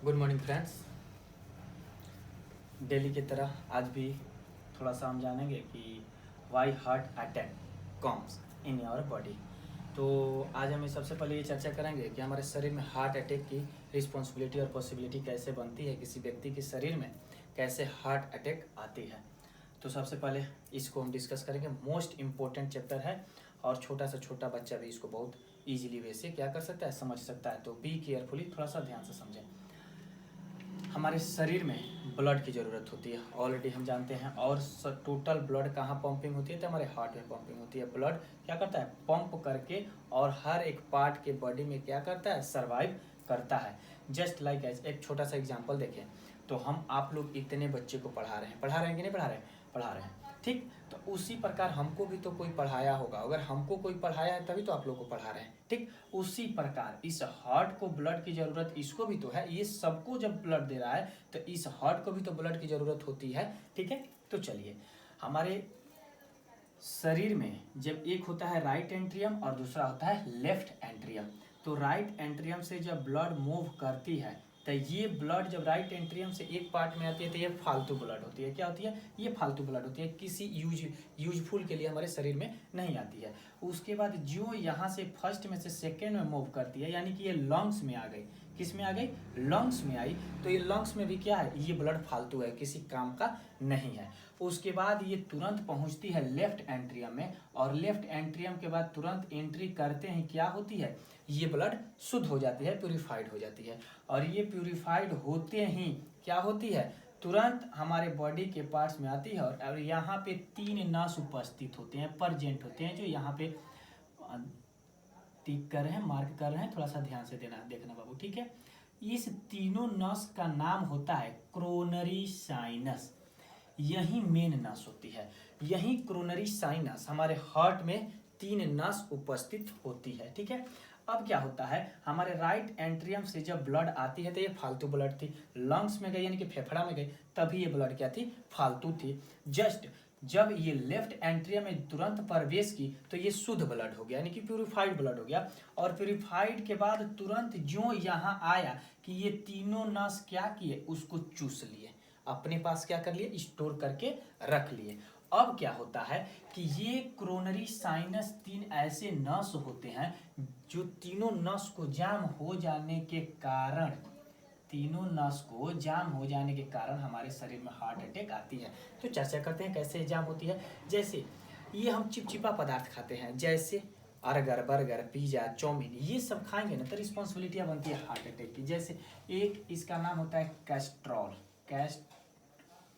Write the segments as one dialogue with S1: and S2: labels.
S1: Good morning friends. Daily की तरह आज भी थोड़ा सा हम जानेंगे कि why heart attack comes in your body. तो आज हम सबसे पहले ये चर्चा करेंगे कि हमारे शरीर में हार्ट अटैक की रिस्पॉन्सिबिलिटी और पॉसिबिलिटी कैसे बनती है, किसी व्यक्ति के शरीर में कैसे हार्ट अटैक आती है। तो सबसे पहले इसको हम डिस्कस करेंगे। मोस्ट इम्पोर्टेंट चैप्टर है और छोटा से छोटा बच्चा भी इसको बहुत ईजिली वे से क्या कर सकता है, समझ सकता है। तो बी केयरफुली, थोड़ा सा ध्यान से समझें। हमारे शरीर में ब्लड की ज़रूरत होती है, ऑलरेडी हम जानते हैं। और टोटल ब्लड कहाँ पंपिंग होती है, तो हमारे हार्ट में पंपिंग होती है। ब्लड क्या करता है, पंप करके और हर एक पार्ट के बॉडी में क्या करता है, सर्वाइव करता है। जस्ट लाइक एज एक छोटा सा एग्जांपल देखें तो हम आप लोग इतने बच्चे को पढ़ा रहे हैं कि नहीं पढ़ा रहे हैं, पढ़ा रहे हैं, ठीक। तो उसी प्रकार हमको भी तो कोई पढ़ाया होगा। अगर हमको कोई पढ़ाया है तभी तो आप लोग को पढ़ा रहे हैं, ठीक। उसी प्रकार इस हार्ट को ब्लड की ज़रूरत इसको भी तो है। ये सबको जब ब्लड दे रहा है तो इस हार्ट को भी तो ब्लड की ज़रूरत होती है, ठीक है। तो चलिए, हमारे शरीर में जब एक होता है राइट एंट्रियम और दूसरा होता है लेफ्ट एंट्रियम, तो राइट एंट्रियम से जब ब्लड मूव करती है तो ये ब्लड जब राइट एंट्रियम से एक पार्ट में आती है तो ये फालतू ब्लड होती है। क्या होती है, ये फालतू ब्लड होती है, किसी यूजफुल के लिए हमारे शरीर में नहीं आती है। उसके बाद जो यहाँ से फर्स्ट में से सेकेंड में मूव करती है, यानी कि ये लंग्स में आ गई। किस में आ गई, लंग्स में आई। तो ये लंग्स में भी क्या है, ये ब्लड फालतू है, किसी काम का नहीं है। उसके बाद ये तुरंत पहुंचती है लेफ्ट एंट्रियम में, और लेफ्ट एंट्रियम के बाद तुरंत एंट्री करते ही क्या होती है, ये ब्लड शुद्ध हो जाती है, प्यूरिफाइड हो जाती है। और ये प्यूरिफाइड होते ही क्या होती है, तुरंत हमारे बॉडी के पार्ट्स में आती है। और यहाँ पे 3 नस उपस्थित होते हैं, प्रेजेंट होते हैं, जो यहाँ पे टिक कर रहे हैं, मार्क कर रहे हैं। थोड़ा सा ध्यान से देखना बाबू, ठीक है। इस तीनों नस का नाम होता है क्रोनरी साइनस। यही मेन नस होती है, यही क्रोनरी साइनस। हमारे हार्ट में 3 नस उपस्थित होती है, ठीक है। अब क्या होता है, हमारे राइट एंट्रियम से जब ब्लड आती है तो ये फालतू ब्लड थी, लंग्स में गई यानी कि फेफड़ा में गई, तभी ये ब्लड क्या थी, फालतू थी। जस्ट जब ये लेफ्ट एंट्रियम में तुरंत प्रवेश की तो ये शुद्ध ब्लड हो गया, यानी कि प्यूरिफाइड ब्लड हो गया। और प्यूरिफाइड के बाद तुरंत जो यहाँ आया कि ये तीनों नस क्या किए, उसको चूस लिए, अपने पास क्या कर लिए, स्टोर करके रख लिए। अब क्या होता है कि ये क्रोनरी साइनस 3 ऐसे नस होते हैं जो तीनों नस को जाम हो जाने के कारण, तीनों नस को जाम हो जाने के कारण हमारे शरीर में हार्ट अटैक आती है। तो चर्चा करते हैं कैसे जाम होती है। जैसे ये हम चिपचिपा पदार्थ खाते हैं, जैसे अर्गर, बर्गर, पिज्जा, चाउमीन, ये सब खाएंगे ना तो रिस्पॉन्सिबिलिटियाँ बनती है हार्ट अटैक की। जैसे एक इसका नाम होता है कैस्ट्रॉल।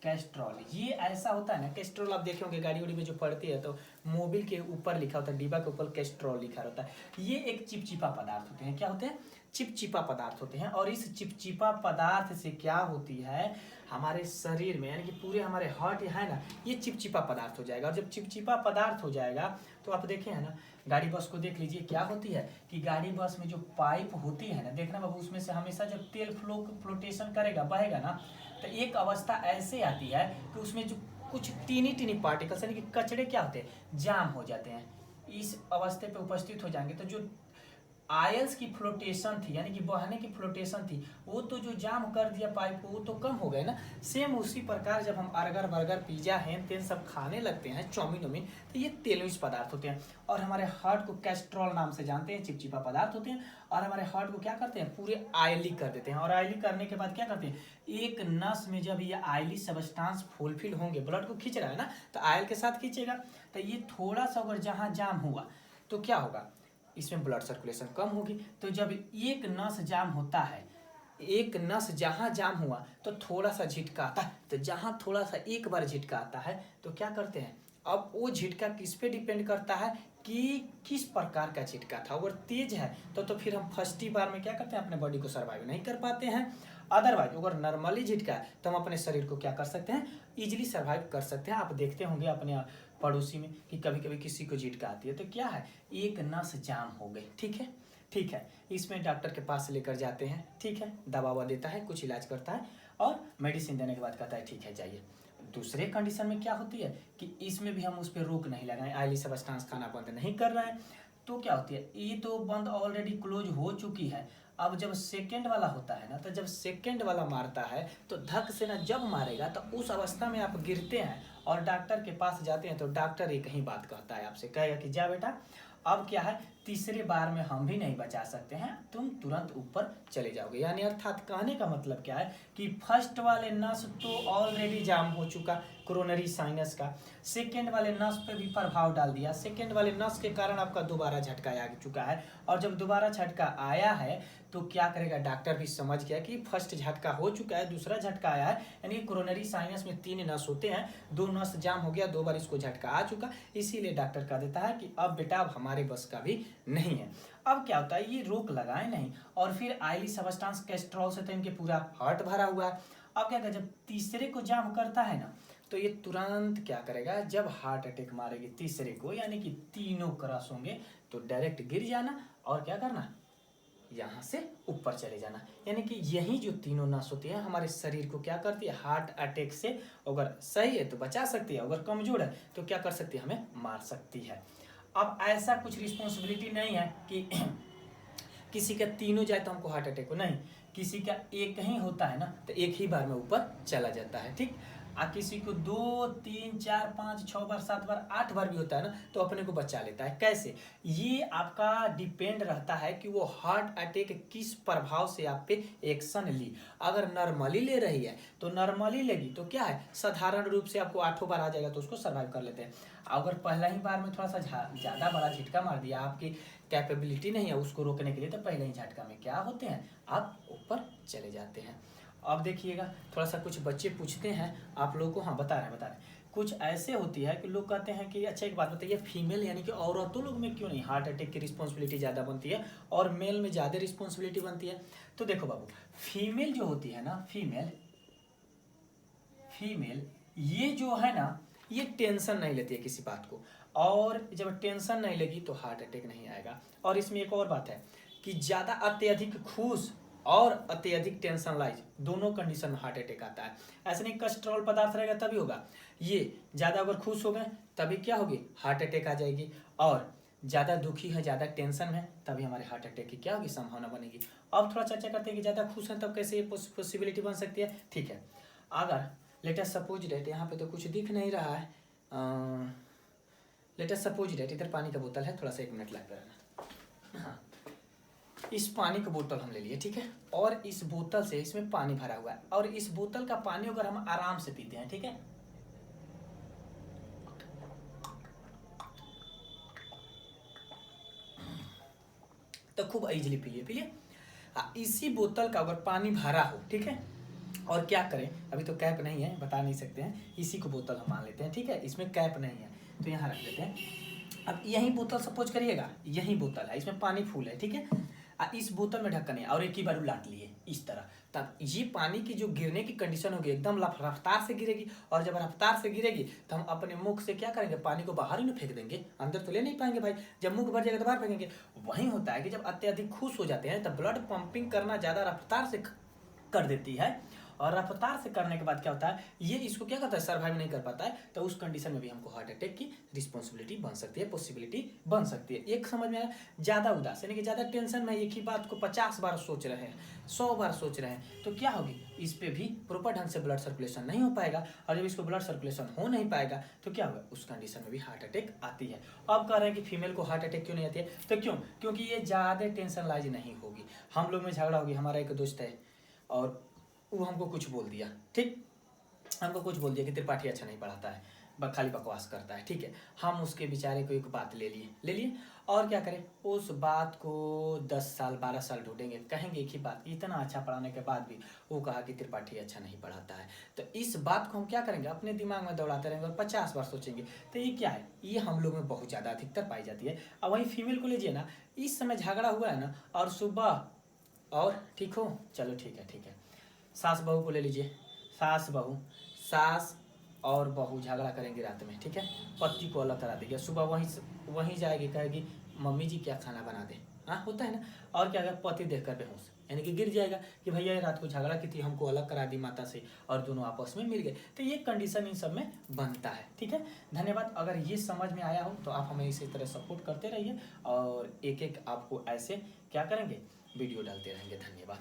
S1: कैस्ट्रॉल ये ऐसा होता है ना, कैस्ट्रॉल आप देखे होंगे गाड़ी उड़ी में जो पड़ती है तो मोबिल के ऊपर लिखा होता है, डिब्बा के ऊपर कैस्ट्रॉल लिखा होता है। ये एक चिपचिपा पदार्थ होते हैं। क्या होते हैं, चिपचिपा पदार्थ होते हैं। और इस चिपचिपा पदार्थ से क्या होती है, हमारे शरीर में यानी कि पूरे हमारे हार्ट है ना, ये चिपचिपा पदार्थ हो जाएगा। और जब चिपचिपा पदार्थ हो जाएगा तो आप देखे है ना, गाड़ी बस को देख लीजिए, क्या होती है कि गाड़ी बस में जो पाइप होती है ना, देखना बाबू, उसमें से हमेशा जब तेल फ्लोटेशन करेगा, बहेगा ना, तो एक अवस्था ऐसे आती है कि उसमें जो कुछ टीनी पार्टिकल्स यानी कि कचड़े क्या होते हैं, जाम हो जाते हैं। इस अवस्थे पे उपस्थित हो जाएंगे तो जो आयल्स की फ्लोटेशन थी यानी कि बहने की फ्लोटेशन थी, वो तो जो जाम कर दिया पाइप को, वो तो कम हो गए ना। सेम उसी प्रकार जब हम अर्गर, बर्गर, पिज्जा, हैन तेन सब खाने लगते हैं, चाउमीन उमीन, तो ये तेलुइस पदार्थ होते हैं। और हमारे हार्ट को कैस्ट्रॉल नाम से जानते हैं, चिपचिपा पदार्थ होते हैं। और हमारे हार्ट को क्या करते हैं, पूरे आयली कर देते हैं। और आयली करने के बाद क्या करते हैं, एक नस में जब ये आयली सबस्टांस फुलफिल होंगे, ब्लड को खींच रहा है ना, तो आयल के साथ खींचेगा, तो ये थोड़ा सा अगर जहाँ जाम हुआ तो क्या होगा, इसमें ब्लड सर्कुलेशन कम होगी। तो जब एक नस जाम होता है, एक नस जहाँ जाम हुआ तो थोड़ा सा झटका आता है, तो जहाँ थोड़ा सा एक बार झटका आता है तो क्या करते हैं, अब वो झटका किस पे डिपेंड करता है कि किस प्रकार का झटका था। अगर तेज है तो फिर हम फर्स्ट ही बार में क्या करते हैं, अपने बॉडी को सर्वाइव नहीं कर पाते हैं। अदरवाइज अगर नॉर्मली झटका है तो हम अपने शरीर को क्या कर सकते हैं, इजीली सर्वाइव कर सकते हैं। आप देखते होंगे अपने पड़ोसी में कि कभी कभी किसी को झटका आती है तो क्या है, एक नस जाम हो गई, ठीक है। इसमें डॉक्टर के पास लेकर जाते हैं, ठीक है, दवा देता है, कुछ इलाज करता है और मेडिसिन देने के बाद कहता है ठीक है जाइए। दूसरे कंडीशन में क्या होती है कि इसमें भी हम उस पर रोक नहीं लगाएं, आयली सबस्टांस खाना बंद नहीं कर रहे हैं, तो क्या होती है, ये तो बंद ऑलरेडी क्लोज हो चुकी है। अब जब सेकेंड वाला होता है ना, तो जब सेकेंड वाला मारता है तो धक से ना जब मारेगा तो उस अवस्था में आप गिरते हैं और डॉक्टर के पास जाते हैं, तो डॉक्टर एक ही बात कहता है आपसे, कहेगा कि जा बेटा अब क्या है, तीसरे बार में हम भी नहीं बचा सकते हैं, तुम तुरंत ऊपर चले जाओगे। यानी अर्थात कहने का मतलब क्या है कि फर्स्ट वाले नस तो ऑलरेडी जाम हो चुका कोरोनरी साइनस का, सेकेंड वाले नस पे भी प्रभाव डाल दिया, सेकेंड वाले नस के कारण आपका दोबारा झटका आ चुका है। और जब दोबारा झटका आया है तो क्या करेगा, डॉक्टर भी समझ गया कि फर्स्ट झटका हो चुका है, दूसरा झटका आया है, यानी कोरोनरी साइनस में 3 नस होते हैं, 2 नस जाम हो गया, 2 बार इसको झटका आ चुका, इसीलिए डॉक्टर कह देता है कि अब बेटा अब हमारे बस का भी नहीं है। अब क्या होता है, ये रोक लगाए नहीं और फिर आयली सबस्टांस कैस्ट्रॉल से तो इनके पूरा हार्ट भरा हुआ है। अब क्या, जब तीसरे को जाम करता है ना, तो ये तुरंत क्या करेगा, जब हार्ट अटैक मारेगी तीसरे को, यानी कि तीनों क्रॉस होंगे, तो डायरेक्ट गिर जाना और क्या करना, यहाँ से ऊपर चले जाना। यानी कि यही जो तीनों नस होती है हमारे शरीर को क्या करती है, हार्ट अटैक से अगर सही है तो बचा सकती है, अगर कमजोर है तो क्या कर सकती है, हमें मार सकती है। अब ऐसा कुछ रिस्पॉन्सिबिलिटी नहीं है कि किसी का तीनों जाए तो हमको हार्ट अटैक हो, नहीं, किसी का एक ही होता है ना तो एक ही बार में ऊपर चला जाता है, ठीक। किसी को 2 3 4 5 6 बार 7 बार 8 बार भी होता है ना तो अपने को बचा लेता है। कैसे, ये आपका डिपेंड रहता है कि वो हार्ट अटैक किस प्रभाव से आप पे एक्शन ली। अगर नॉर्मली ले रही है तो नॉर्मली लेगी तो क्या है, साधारण रूप से आपको 8 बार आ जाएगा तो उसको सर्वाइव कर लेते हैं। अगर पहला ही बार में थोड़ा सा ज़्यादा बड़ा झटका मार दिया, आपकी कैपेबिलिटी नहीं है उसको रोकने के लिए, तो पहले ही झटका में क्या होते हैं, आप ऊपर चले जाते हैं। अब देखिएगा, थोड़ा सा कुछ बच्चे पूछते हैं आप लोगों को, हाँ बता रहे हैं कुछ ऐसे होती है कि लोग कहते हैं कि अच्छा एक बात बताइए, फीमेल यानी कि औरतों लोग में क्यों नहीं हार्ट अटैक की रिस्पॉन्सिबिलिटी ज़्यादा बनती है और मेल में ज़्यादा रिस्पॉन्सिबिलिटी बनती है। तो देखो बाबू, फीमेल जो होती है ना, फीमेल ये जो है ना, ये टेंशन नहीं लेती है किसी बात को, और जब टेंशन नहीं लेगी तो हार्ट अटैक नहीं आएगा। और इसमें एक और बात है कि ज़्यादा अत्यधिक खुश और अत्यधिक टेंशन लाइज दोनों कंडीशन में हार्ट अटैक आता है। ऐसे नहीं कोलेस्ट्रॉल पदार्थ रहेगा तभी होगा, ये ज़्यादा अगर खुश हो गए तभी क्या होगी, हार्ट अटैक आ जाएगी, और ज़्यादा दुखी है, ज़्यादा टेंशन है, तभी हमारे हार्ट अटैक की क्या होगी, संभावना बनेगी। अब थोड़ा चर्चा करते हैं कि ज़्यादा खुश हैं तब कैसे ये पॉसिबिलिटी बन सकती है। ठीक है, अगर लेटेस्ट सपोज डेट, यहाँ पे तो कुछ दिख नहीं रहा है, लेटेस्ट सपोज डेट, इधर पानी का बोतल है, थोड़ा सा 1 मिनट लगता रहना। हाँ, इस पानी का बोतल हम ले लिए, ठीक है, और इस बोतल से इसमें पानी भरा हुआ है, और इस बोतल का पानी अगर हम आराम से पीते हैं, ठीक है, तो खूब इजीली पीलिए। इसी बोतल का अगर पानी भरा हो, ठीक है, और क्या करें, अभी तो कैप नहीं है, बता नहीं सकते हैं, इसी को बोतल हम मान लेते हैं, ठीक है, इसमें कैप नहीं है तो यहाँ रख लेते हैं। अब यही बोतल सपोज करिएगा, यही बोतल है, इसमें पानी फुल है, ठीक है, इस बोतल में ढक्कन है और एक ही बार उलट लिए इस तरह, तब ये पानी की जो गिरने की कंडीशन होगी एकदम रफ्तार से गिरेगी, और जब रफ्तार से गिरेगी तो हम अपने मुख से क्या करेंगे, पानी को बाहर ही ना फेंक देंगे, अंदर तो ले नहीं पाएंगे भाई, जब मुख भर जाएगा तो बाहर फेंकेंगे। वही होता है कि जब अत्यधिक खुश हो जाते हैं तब ब्लड पंपिंग करना ज़्यादा रफ्तार से कर देती है, और रफ्तार से करने के बाद क्या होता है, ये इसको क्या करता है, सर्वाइव नहीं कर पाता है, तो उस कंडीशन में भी हमको हार्ट अटैक की रिस्पॉन्सिबिलिटी बन सकती है, पॉसिबिलिटी बन सकती है। एक समझ में आया, ज़्यादा उदास यानी कि ज़्यादा टेंशन में एक ही बात को 50 बार सोच रहे हैं, 100 बार सोच रहे हैं, तो क्या होगी, इस पर भी प्रॉपर ढंग से ब्लड सर्कुलेशन नहीं हो पाएगा, और जब इसको ब्लड सर्कुलेशन हो नहीं पाएगा तो क्या होगा, उस कंडीशन में भी हार्ट अटैक आती है। अब कह रहे हैं कि फीमेल को हार्ट अटैक क्यों नहीं आती है, तो क्योंकि ये ज़्यादा टेंशन लाइज नहीं होगी। हम लोग में झगड़ा होगी, हमारा एक दोस्त है और वो हमको कुछ बोल दिया, ठीक, हमको कुछ बोल दिया कि त्रिपाठी अच्छा नहीं पढ़ाता है, खाली बकवास करता है, ठीक है, हम उसके बेचारे को एक बात ले लिए और क्या करें, उस बात को 10 साल 12 साल ढूंढेंगे, कहेंगे एक ही बात, इतना अच्छा पढ़ाने के बाद भी वो कहा कि त्रिपाठी अच्छा नहीं पढ़ाता है, तो इस बात को हम क्या करेंगे, अपने दिमाग में दौड़ाते रहेंगे और 50 बार सोचेंगे। तो ये क्या है, ये हम लोग में बहुत ज़्यादा अधिकतर पाई जाती है। अब वही फीमेल को लीजिए ना, इस समय झगड़ा हुआ है ना, और सुबह और ठीक हो, चलो ठीक है, सास बहू को ले लीजिए, सास और बहू झगड़ा करेंगे रात में, ठीक है, पति को अलग करा देगी, सुबह वहीं जाएगी, कहेगी मम्मी जी क्या खाना बना दे, हाँ होता है ना, और क्या पति देखकर बेहोश, यानी कि गिर जाएगा कि भैया ये रात को झगड़ा की थी, हमको अलग करा दी माता से और दोनों आपस में मिल गए। तो ये कंडीशन इन सब में बनता है। ठीक है, धन्यवाद। अगर ये समझ में आया हो तो आप हमें इसी तरह सपोर्ट करते रहिए और एक एक आपको ऐसे क्या करेंगे, वीडियो डालते रहेंगे। धन्यवाद।